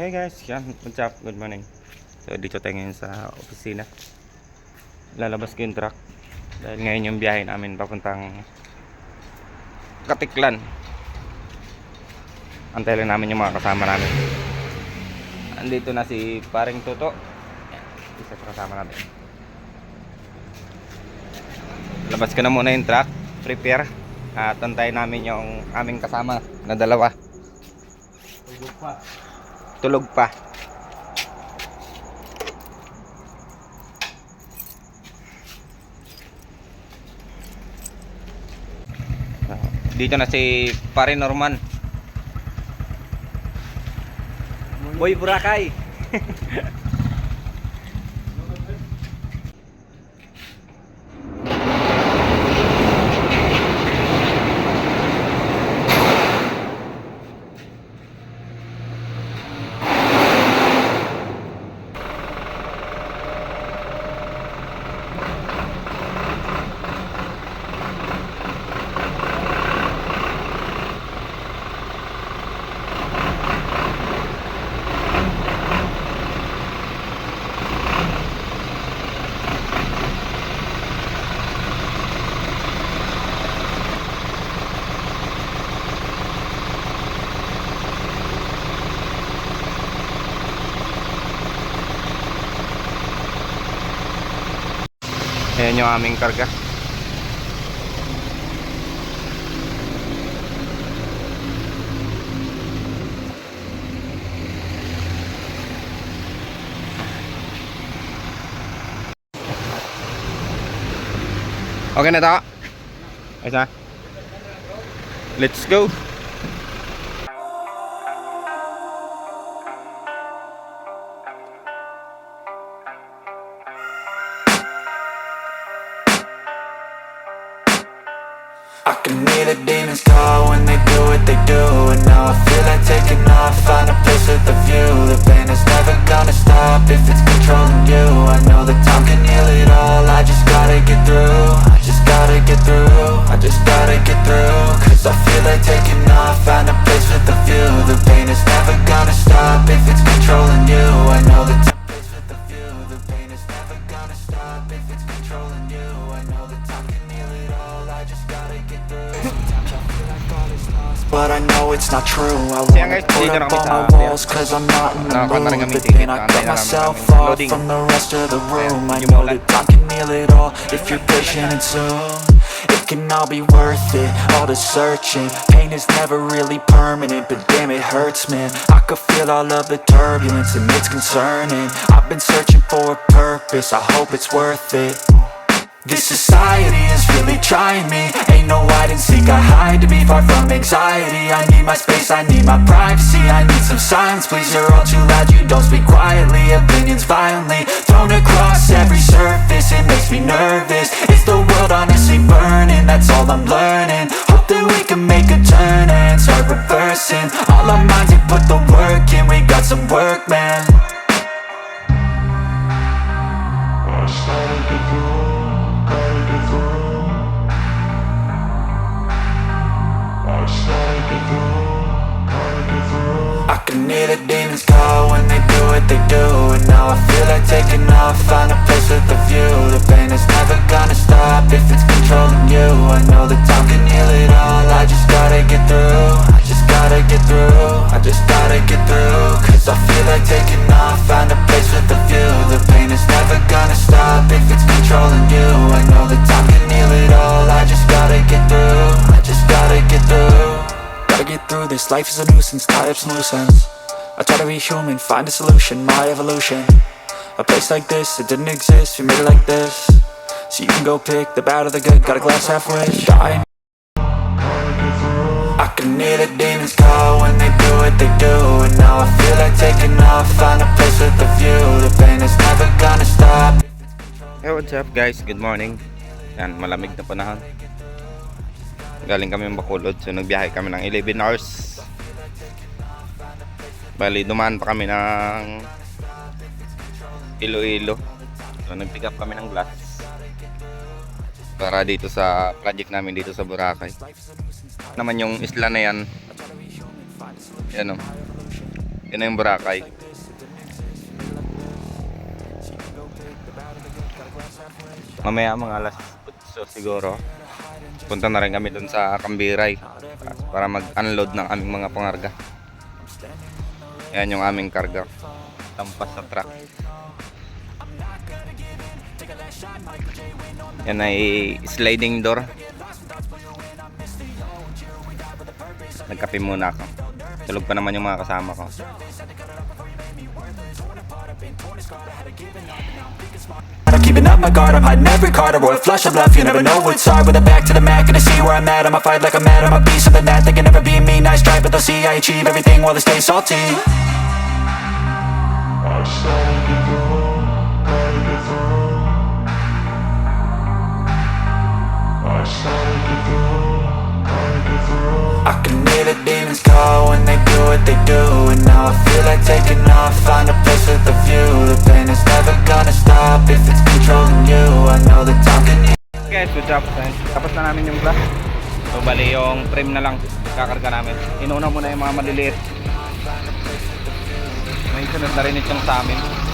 Hey guys, yan, what's up? Good morning. So dito tayo ngayon sa opisina. Lalabas ko yung truck dahil ngayon yung biyahe namin papuntang Katiklan. Antay lang namin yung mga kasama namin. Andito na si paring Toto. Isa sa kasama natin. Labas ko na muna yung truck. Prepare. At antayin namin yung aming kasama na dalawa. Tulog pa. Dito na si Pare Norman. Boy Boracay. Ayan yung aming karga. Okay na to? Ayos na? Let's go! I can hear the demons call when they do what they do. And now I feel like taking off, find a place with a view. The pain is never gonna stop if it's controlling you. I know that time can heal it all, I just gotta get through. I just gotta get through, I just gotta get through. Cause I feel like taking off, find a place with a view. The pain is never gonna stop if it's controlling you. I know that time place with a view. The pain is never gonna stop if it's controlling you. I know that time can heal it all, I just gotta get through. Sometimes I feel like all is lost, but I know it's not true. I wanna put up all my walls cause I'm not in the mood. But then I cut myself off from the rest of the room. I know that time can heal it all if you're patient and soon. It can all be worth it, all the searching. Pain is never really permanent, but damn it hurts, man. I could feel all of the turbulence and it's concerning. I've been searching for a purpose, I hope it's worth it. This society is really trying me. Ain't no hide and seek, I hide to be far from anxiety. I need my space, I need my privacy. I need some silence, please, you're all too loud. You don't speak quietly, opinions violently thrown across every surface. It makes me nervous, is the world honestly burning? That's all I'm learning. Hope that we can make a turn and start reversing all our minds and put the work in. We got some work, man. I can hear the demons call when they do what they do. And now I feel like taking off, find a place with a view. The pain is never gonna stop if it's controlling you. I know that time can heal it all, I just gotta get through. I just gotta get through, I just gotta get through. Cause I feel like taking off, find a place with a view. The pain is never gonna stop if it's controlling you. I know that time can heal it all, I just gotta get through. I just gotta get through. Gotta get through this, life is a nuisance, tie up some loose ends. I try to be human, find a solution, my evolution. A place like this, it didn't exist, we made it like this. So you can go pick the bad or the good, got a glass half full. I can hear the demons call when they do what they do. And now I feel like taking off, find a place with a view. The pain is never gonna stop. Hey, what's up guys? Good morning. Yan, malamig na panahon. Galing kami ng Bacolod, so nagbiyahe kami ng 11 hours. Bali, dumaan pa kami ng Iloilo. So nag-pick up kami ng glass para dito sa project namin dito sa Boracay. Naman yung isla na yan. Yan o. Yan na yung Boracay. Mamaya mga alas 8 siguro, punta na rin kami dun sa Cambiray para mag-unload ng aming mga pangarga. Yan yung aming karga. Tampas sa truck. Yan ay sliding door. Nagkape muna ako. Tulog pa naman yung mga kasama ko. I'm keeping up my guard, I'm hiding every card. I roll a flush of love, you never know what's hard. With a back to the mat, gonna see where I'm at. I'ma fight like I'm mad, I'ma be something that they can never be me. Nice try, but they'll see I achieve everything while they stay salty. I can hear the demons call when they do what they do. And now I feel like taking off, find a place with a view. The pain is never gonna stop if it's controlling you. I know that time can heal. Guys, good job. Tapos na namin yung class. So bali yung frame na lang kakarga namin. Inuna muna yung mga maliliit. May sunod na rin itong sa amin.